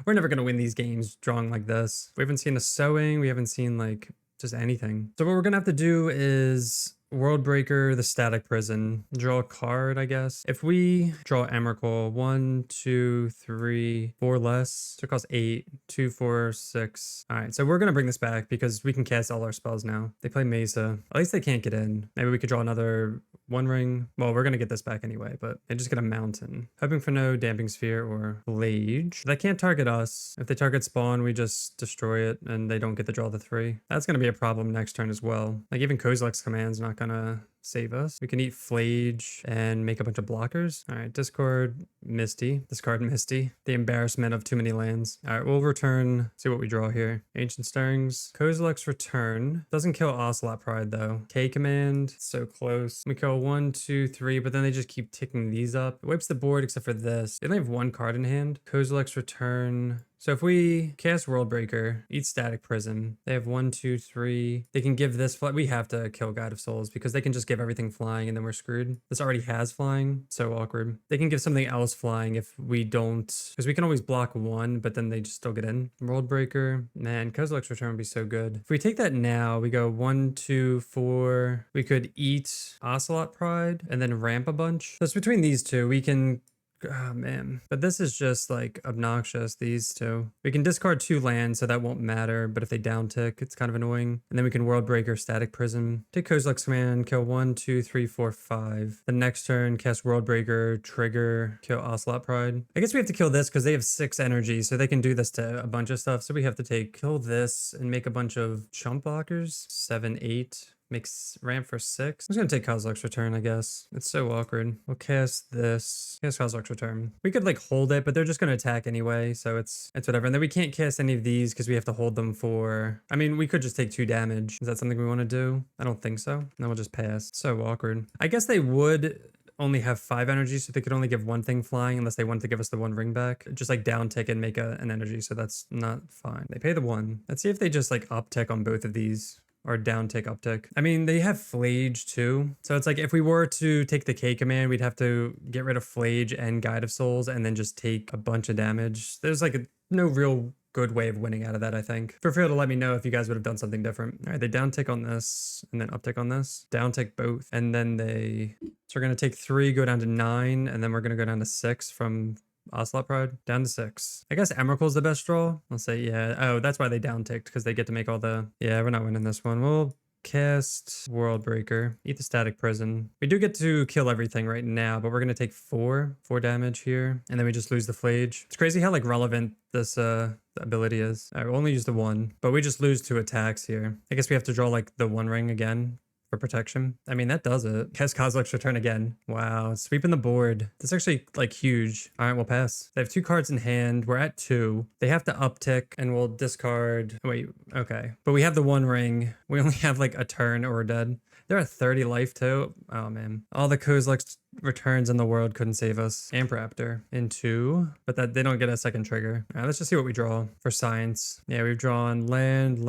we're never gonna win these games drawing like this. We haven't seen a Sowing. We haven't seen like just anything. So what we're gonna have to do is World Breaker, the Static Prison, draw a card, I guess. If we draw Emrakul, 1, 2, 3, 4 less, so it costs 8, 2, 4, 6. All right, so we're gonna bring this back because we can cast all our spells now. They play Mesa. At least they can't get in. Maybe we could draw another One Ring. Well, we're gonna get this back anyway, but they just get a Mountain. Hoping for no Damping Sphere or Lage. They can't target us. If they target spawn, we just destroy it and they don't get to draw the 3. That's gonna be a problem next turn as well. Like even Kozilek's Command's not gonna save us. We can eat Flage and make a bunch of blockers. All right, discard Misty. Discard Misty. The embarrassment of too many lands. All right, we'll return. See what we draw here. Ancient Stirrings. Kozilek's Return. Doesn't kill Ocelot Pride though. K command. So close. We kill 1, 2, 3, but then they just keep ticking these up. It wipes the board except for this. They only have 1 card in hand. Kozilek's Return. So if we cast World Breaker, eat Static Prison, they have 1, 2, 3. They can give this we have to kill Guide of Souls because they can just give everything flying and then we're screwed. This already has flying, so awkward. They can give something else flying if we don't, because we can always block 1, but then they just still get in. World Breaker, man, Kozilek's Return would be so good. If we take that now, we go 1, 2, 4. We could eat Ocelot Pride and then ramp a bunch. So it's between these 2. We can Oh man. But this is just like obnoxious, these two. We can discard 2 lands, so that won't matter. But if they down tick, it's kind of annoying. And then we can World Breaker, Static Prism. Take Kozilek's Command, kill 1, 2, 3, 4, 5. The next turn, cast World Breaker, trigger, kill Ocelot Pride. I guess we have to kill this because they have 6 energy, so they can do this to a bunch of stuff. So we have to kill this and make a bunch of chump blockers. 7, 8. Makes ramp for 6. I'm just gonna take Kozilek's Return, I guess. It's so awkward. We'll cast this. Cast Kozilek's Return. We could like hold it, but they're just gonna attack anyway, so it's whatever. And then we can't cast any of these because we have to hold them for... I mean, we could just take 2 damage. Is that something we want to do? I don't think so. Then we'll just pass. So awkward. I guess they would only have 5 energy, so they could only give 1 thing flying unless they wanted to give us the 1 ring back. Just like down tick and make an energy, so that's not fine. They pay the 1. Let's see if they just like up tick on both of these. Or down tick, up tick. I mean, they have Flage too. So it's like if we were to take the K command, we'd have to get rid of Flage and Guide of Souls and then just take a bunch of damage. There's like no real good way of winning out of that, I think. Feel free to let me know if you guys would have done something different. All right, they down tick on this and then up tick on this. Down tick both. And then they... So we're going to take 3, go down to 9, and then we're going to go down to 6 from... Ocelot Pride down to 6. I guess Emrakul's the best draw. I'll say, yeah. Oh, that's why they down ticked, because they get to make all the... Yeah, we're not winning this one. We'll cast World Breaker. Eat the Static Prison. We do get to kill everything right now, but we're going to take 4 damage here. And then we just lose the Flage. It's crazy how like relevant this ability is. All right, we'll only use the 1, but we just lose 2 attacks here. I guess we have to draw like the 1 ring again. For protection. I mean, that does it. Cast Kozilek's Return again. Wow, sweeping the board. That's actually like huge. All right, we'll pass. They have 2 cards in hand. We're at 2. They have to uptick and we'll discard. Wait, okay. But we have the 1 ring. We only have like a turn or we're dead. They're at 30 life too. Oh man. All the Kozilek's Returns in the world couldn't save us. Amp Raptor in 2, but that they don't get a second trigger. All right, let's just see what we draw for science. Yeah, we've drawn land,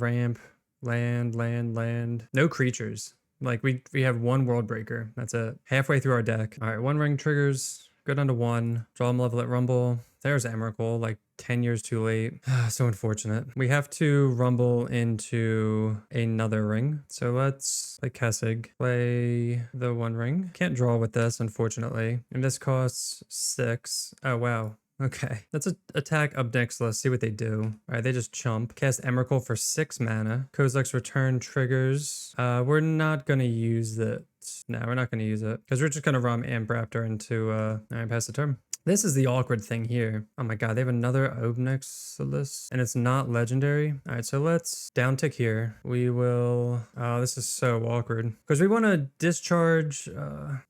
ramp. Land. No creatures. Like we have 1 World Breaker. That's it. Halfway through our deck. All right, 1 ring triggers. Go down to 1. Draw Malevolent Rumble. There's Emrakul, like 10 years too late. So unfortunate. We have to rumble into another ring. So let's play Kessig. Play the 1 ring. Can't draw with this, unfortunately. And this costs 6. Oh, wow. Okay, let's attack up next. Let's see what they do. All right, they just chump. Cast Emrakul for 6 mana. Kozilek's Return triggers. We're not going to use it. No, we're not going to use it because we're just going to rum Amp Raptor into... All right, pass the turn. This is the awkward thing here. Oh my god, they have another Obnixilis, and it's not legendary. All right, so let's down tick here. We will... Oh, this is so awkward. Because we want to discharge...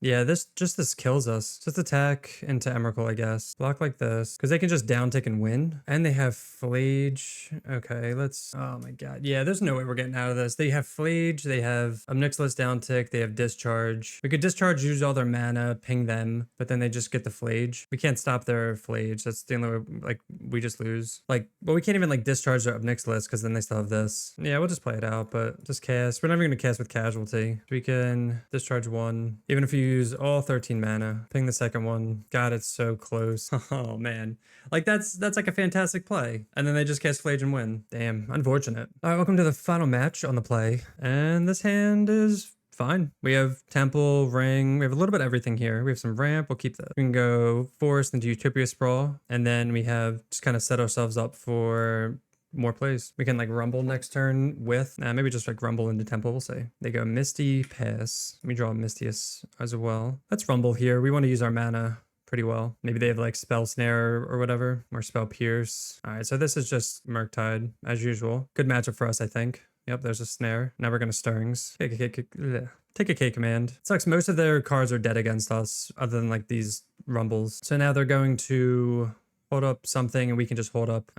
Yeah, this kills us. Just attack into Emrakul, I guess. Block like this. Because they can just down tick and win. And they have Flage. Okay, let's... Oh my god. Yeah, there's no way we're getting out of this. They have Flage. They have Obnixilis down tick. They have discharge. We could discharge, use all their mana, ping them, but then they just get the Flage. We can't stop their Flage. That's the only way, like, we just lose. Like, but we can't even, like, discharge their Obnixilis because then they still have this. Yeah, we'll just play it out, but just cast. We're never going to cast with casualty. We can discharge 1. Even if you use all 13 mana, ping the second one. God, it's so close. Oh, man. Like, that's like a fantastic play. And then they just cast Flage and win. Damn, unfortunate. All right, welcome to the final match on the play. And this hand is... fine. We have Temple, Ring. We have a little bit of everything here. We have some ramp. We'll keep that. We can go Forest into Utopia Sprawl. And then we have just kind of set ourselves up for more plays. We can like rumble next turn with, maybe just like rumble into Temple, we'll say. They go Misty, pass. Let me draw Misty as well. Let's rumble here. We want to use our mana pretty well. Maybe they have like Spell Snare or whatever, or Spell Pierce. All right, so this is just Murktide as usual. Good matchup for us, I think. Yep, there's a snare. Now we're going to Stirrings. Take a K command. It sucks. Most of their cards are dead against us, other than like these rumbles. So now they're going to hold up something, and we can just hold up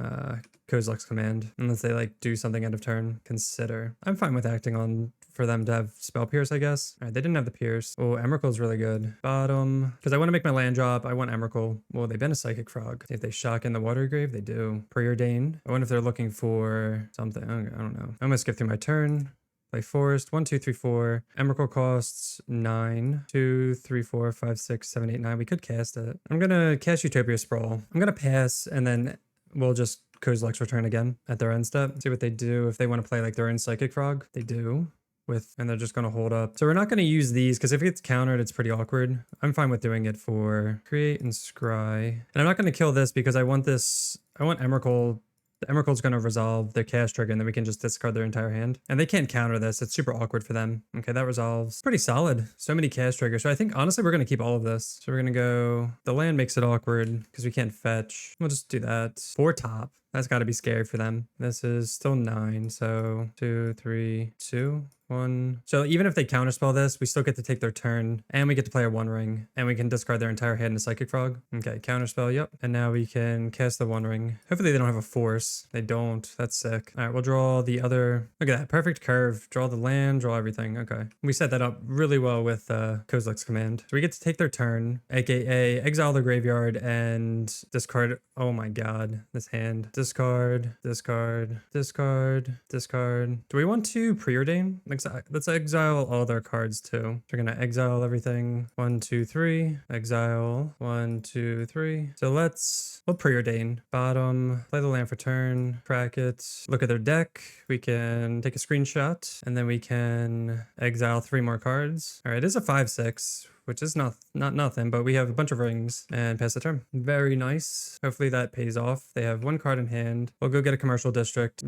Kozilek's Command. Unless they like do something end of turn. Consider. I'm fine with acting on for them to have Spell Pierce, I guess. All right, they didn't have the Pierce. Oh, Emrakul's really good. Bottom. Because I want to make my land drop. I want Emrakul. Well, they've been a Psychic Frog. If they shock in the Water Grave, they do. Preordained. I wonder if they're looking for something. I don't know. I'm going to skip through my turn. Play Forest. 1, 2, 3, 4. Emrakul costs 9. 2, 3, 4, 5, 6, 7, 8, 9. We could cast it. I'm going to cast Utopia Sprawl. I'm going to pass, and then we'll just Kozilek's Return again at their end step. See what they do. If they want to play like their own Psychic Frog, they do. with, and they're just going to hold up. So we're not going to use these because if it gets countered, it's pretty awkward. I'm fine with doing it for create and scry. And I'm not going to kill this because I want this, I want Emrakul. The Emrakul's going to resolve their cast trigger, and then we can just discard their entire hand. And they can't counter this. It's super awkward for them. Okay, that resolves. Pretty solid. So many cast triggers. So I think, honestly, we're going to keep all of this. So we're going to go... The land makes it awkward because we can't fetch. We'll just do that. 4 top. That's got to be scary for them. This is still 9. So 2, 3, 2... 1. So even if they counterspell this, we still get to take their turn, and we get to play a 1 ring, and we can discard their entire hand in a Psychic Frog. Okay, counterspell, yep. And now we can cast the 1 ring. Hopefully they don't have a force. They don't. That's sick. All right, we'll draw the other... Look at that. Perfect curve. Draw the land, draw everything. Okay. We set that up really well with Kozilek's command. So we get to take their turn, aka exile the graveyard and discard... Oh my god. This hand. Discard, discard, discard, discard. Do we want to preordain? Let's exile all their cards too. We're gonna exile everything. 1, 2, 3. Exile. 1, 2, 3. So we'll preordain. Bottom. Play the land for turn. Crack it. Look at their deck. We can take a screenshot, and then we can exile 3 more cards. All right, it is a 5/6. Which is not nothing, but we have a bunch of rings and pass the turn. Very nice. Hopefully that pays off. They have 1 card in hand. We'll go get a commercial district.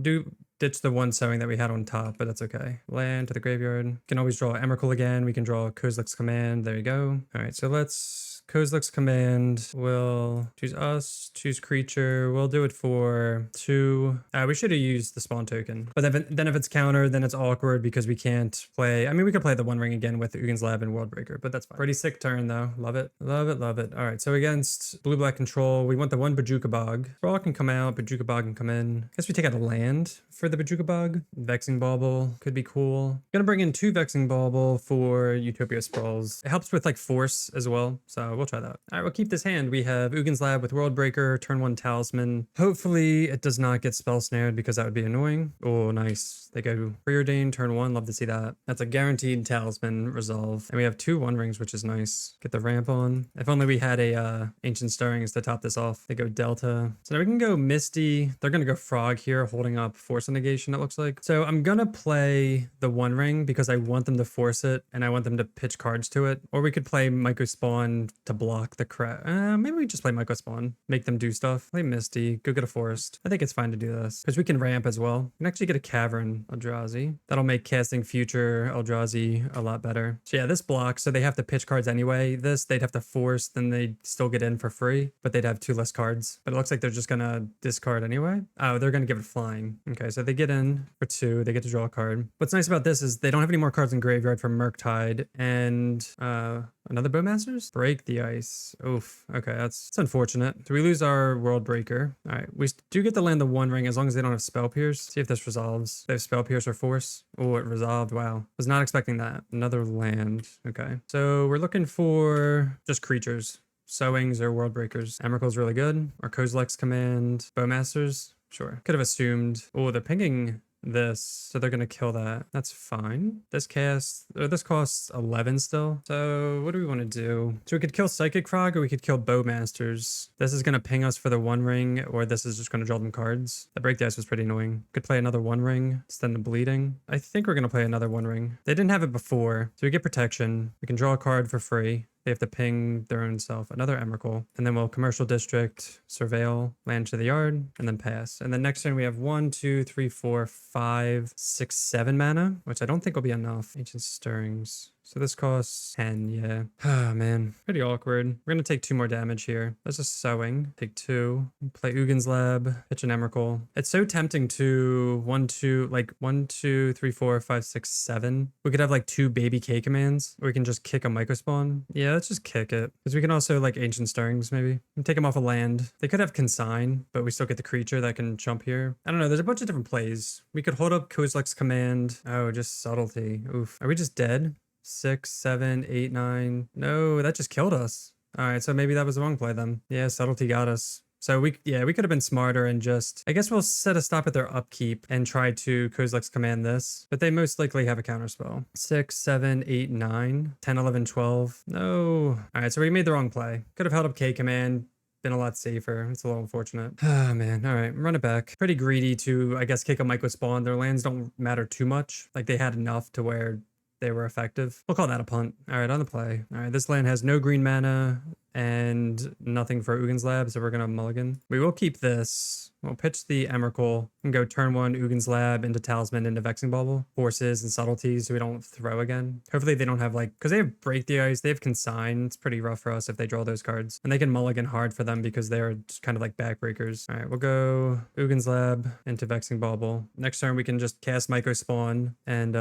Ditch the 1 sowing that we had on top, but that's okay. Land to the graveyard. Can always draw Emrakul again. We can draw Kozilek's command. There you go. All right, so let's... Kozilek's command will choose us, choose creature. We'll do it for 2. We should have used the spawn token. But then if it's countered, then it's awkward because we can't play. I mean, we could play the 1 ring again with Ugin's Lab and Worldbreaker, but that's fine. Pretty sick turn though. Love it. Love it. Love it. All right. So against blue-black control, we want the 1 Bojuka Bog. Brawl can come out. Bojuka Bog can come in. I guess we take out a land for the Bojuka Bog. Vexing Bauble could be cool. Gonna bring in 2 Vexing Bauble for Utopia Sprawls. It helps with like force as well. So we'll try that. All right, we'll keep this hand. We have Ugin's Lab with Worldbreaker, turn 1 Talisman. Hopefully it does not get spell snared because that would be annoying. Oh, nice. They go preordain, turn 1. Love to see that. That's a guaranteed Talisman resolve. And we have 2 1 rings, which is nice. Get the ramp on. If only we had a Ancient Stirrings to top this off. They go Delta. So now we can go Misty. They're going to go Frog here, holding up Force and Negation, it looks like. So I'm going to play the 1 ring because I want them to force it and I want them to pitch cards to it. Or we could play Mycospawn to block the crap. Maybe we just play Mycospawn. Make them do stuff. Play Misty. Go get a Forest. I think it's fine to do this because we can ramp as well. We can actually get a Cavern Eldrazi. That'll make casting future Eldrazi a lot better. So yeah, this blocks. So they have to pitch cards anyway. This, they'd have to force, then they'd still get in for free, but they'd have 2 less cards. But it looks like they're just gonna discard anyway. Oh, they're gonna give it flying. Okay, so they get in for 2. They get to draw a card. What's nice about this is they don't have any more cards in graveyard from Murktide and another Bowmasters? Break the Ice. Oof. Okay, that's unfortunate. Do we lose our Worldbreaker? All right, we do get to land the 1 ring as long as they don't have Spell Pierce. See if this resolves. They have Spell Pierce or Force. Oh, it resolved. Wow. Was not expecting that. Another land. Okay. So we're looking for just creatures. Sowings or Worldbreakers. Emrakul's really good. Or Kozilek's command. Bowmasters. Sure. Could have assumed. Oh, they're pinging this, so they're gonna kill that. That's fine. This costs 11 still. So what do we want to do? So we could kill Psychic Frog or we could kill Bowmasters. This is gonna ping us for the 1 ring, or this is just gonna draw them cards. The Break the Ice was pretty annoying. Could play another 1 ring, extend the bleeding. I think we're gonna play another 1 ring. They didn't have it before, so we get protection. We can draw a card for free. They have to ping their own self, another Emrakul. And then we'll Commercial District, Surveil, land to the yard, and then pass. And then next turn we have 1, 2, 3, 4, 5, 6, 7 mana, which I don't think will be enough. Ancient Stirrings. So this costs 10, yeah. Ah, man. Pretty awkward. We're going to take 2 more damage here. That's just Sowing. Take 2. Play Ugin's Lab. Pitch an Emrakul. It's so tempting to 1, 2, 3, 4, 5, 6, 7. We could have like 2 baby K commands. Or we can just kick a Mycospawn. Yeah, let's just kick it. Because we can also like Ancient Stirrings maybe. And take them off a land. They could have Consign, but we still get the creature that can jump here. I don't know. There's a bunch of different plays. We could hold up Kozilek's command. Oh, just Subtlety. Oof. Are we just dead? 6, 7, 8, 9. No, that just killed us. All right, so maybe that was the wrong play then. Yeah, Subtlety got us. So we could have been smarter and just, I guess we'll set a stop at their upkeep and try to Kozilek's command this, but they most likely have a counterspell. 6, 7, 8, 9, 10, 11, 12. No. All right, so we made the wrong play. Could have held up K command, been a lot safer. It's a little unfortunate. Ah, man. All right, run it back. Pretty greedy to, I guess, kick a Mycospawn. Their lands don't matter too much. Like, they had enough to where they were effective. We'll call that a punt. All right, on the play. All right, this land has no green mana and nothing for Ugin's Lab, so we're gonna mulligan. We will keep this. We'll pitch the Emrakul and go turn 1 Ugin's Lab into Talisman into Vexing Bauble. Forces and Subtleties so we don't throw again. Hopefully they don't have like, because they have Break the Ice, they have Consign. It's pretty rough for us if they draw those cards. And they can mulligan hard for them because they're just kind of like backbreakers. All right, we'll go Ugin's Lab into Vexing Bauble. Next turn we can just cast Mycospawn and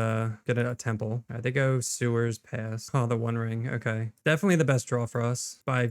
get a Temple. All right, they go Sewers, pass. Oh, the One Ring. Okay. Definitely the best draw for us by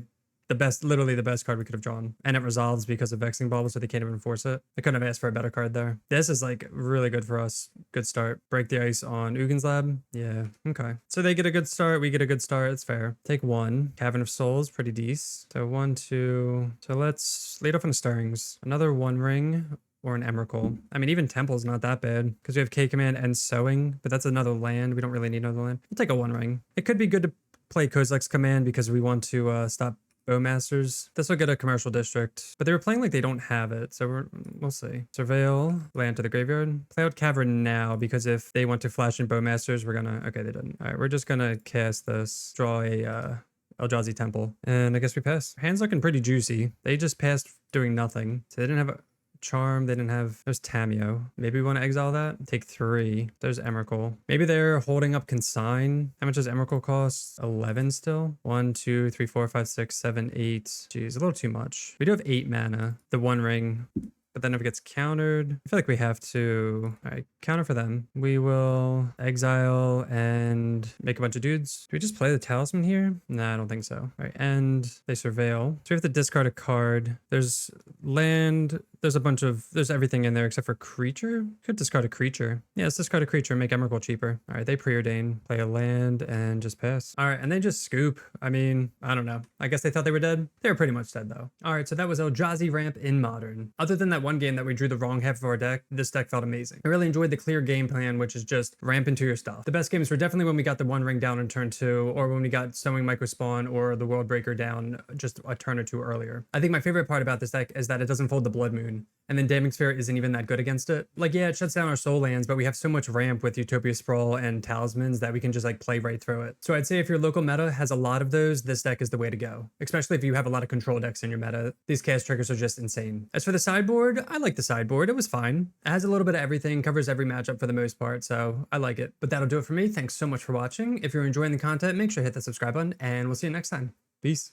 the best, literally the best card we could have drawn. And it resolves because of Vexing Bauble, so they can't even force it. I couldn't have asked for a better card there. This is like really good for us. Good start. Break the Ice on Ugin's Lab. Yeah, okay. So they get a good start, we get a good start. It's fair. Take 1. Cavern of Souls, pretty decent. So 1, 2. So let's lead off on Stirrings. Another One Ring. Or an Emrakul. I mean, even Temple's not that bad because we have K Command and Sowing, but that's another land. We don't really need another land. We'll take a One Ring. It could be good to play Kozilek's Command because we want to stop Bowmasters. This will get a commercial district, but they were playing like they don't have it, so we'll see. Surveil, land to the graveyard. Play out Cavern now because if they want to flash in Bowmasters, we're gonna. Okay, they didn't. All right, we're just gonna cast this. Draw a Eldrazi Temple, and I guess we pass. Hand's looking pretty juicy. They just passed doing nothing, so they didn't have a Charm. They didn't have. There's Tameo. Maybe we want to exile that. Take 3. There's Emrakul. Maybe they're holding up Consign. How much does Emrakul cost? 11 still. 1, 2, 3, 4, 5, 6, 7, 8. Jeez, a little too much. We do have 8 mana. The One Ring. But then if it gets countered, I feel like we have to, all right, counter for them. We will exile and make a bunch of dudes. Do we just play the Talisman here? Nah, I don't think so. All right, and they Surveil. So we have to discard a card. There's land. There's a bunch of, there's everything in there except for creature. Could discard a creature. Yeah, let's discard a creature and make Emrakul cheaper. All right, they preordain, play a land and just pass. All right, and they just scoop. I mean, I don't know. I guess they thought they were dead. They were pretty much dead though. All right, so that was Eldrazi Ramp in Modern. Other than that one game that we drew the wrong half of our deck, this deck felt amazing. I really enjoyed the clear game plan, which is just ramp into your stuff. The best games were definitely when we got the One Ring down in turn 2, or when we got Sowing Mycospawn or the World Breaker down just a turn or 2 earlier. I think my favorite part about this deck is that it doesn't fold the Blood Moon. And then Damning Sphere isn't even that good against it. Like, yeah, it shuts down our soul lands, but we have so much ramp with Utopia Sprawl and Talismans that we can just like play right through it. So I'd say if your local meta has a lot of those, this deck is the way to go. Especially if you have a lot of control decks in your meta. These cast triggers are just insane. As for the sideboard, I like the sideboard. It was fine. It has a little bit of everything, covers every matchup for the most part, so I like it. But that'll do it for me. Thanks so much for watching. If you're enjoying the content, make sure to hit that subscribe button, and we'll see you next time. Peace.